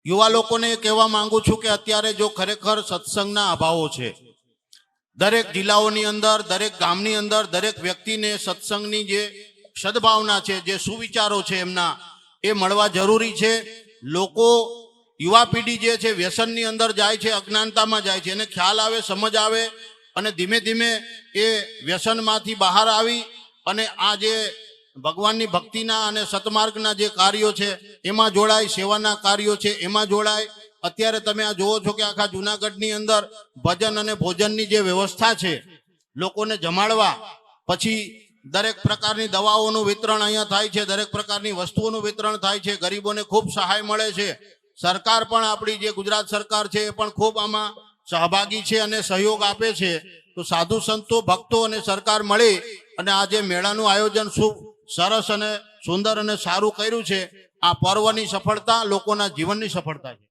યુવા લોકોને કહેવા માંગુ છું કે અત્યારે જો ખરેખર સત્સંગના અભાવો છે, દરેક જિલ્લાઓની અંદર, દરેક ગામની અંદર દરેક વ્યક્તિને સત્સંગની જે સદભાવના છે, જે સુવિચારો છે એમના, એ મળવા જરૂરી છે. લોકો, યુવા પેઢી જે છે વ્યસનની અંદર જાય છે, અજ્ઞાનતામાં જાય છે. એને ખ્યાલ આવે, સમજ આવે અને ધીમે ધીમે એ વ્યસનમાંથી બહાર આવી અને આ જે ભગવાનની ભક્તિના અને સતમાર્ગના જે કાર્યો છે એમાં જોડાય, સેવાના કાર્યો છે એમાં જોડાય. અત્યારે તમે આ જોવો છો કે આખા જુનાગઢની અંદર ભજન અને ભોજનની જે વ્યવસ્થા છે, લોકોને જમાડવા, પછી દરેક પ્રકારની દવાઓનું વિતરણ અહીંયા થાય છે, દરેક પ્રકારની વસ્તુઓનું વિતરણ થાય છે, ગરીબોને ખૂબ સહાય મળે છે. સરકાર પણ, આપણી જે ગુજરાત સરકાર છે એ પણ ખૂબ આમાં સહભાગી છે અને સહયોગ આપે છે. તો સાધુ સંતો, ભક્તો અને સરકાર મળી અને આ જે મેળાનું આયોજન ખૂબ સરસ અને સુંદર અને સારું કર્યું છે. આ પર્વની સફળતા લોકોના જીવનની સફળતા છે.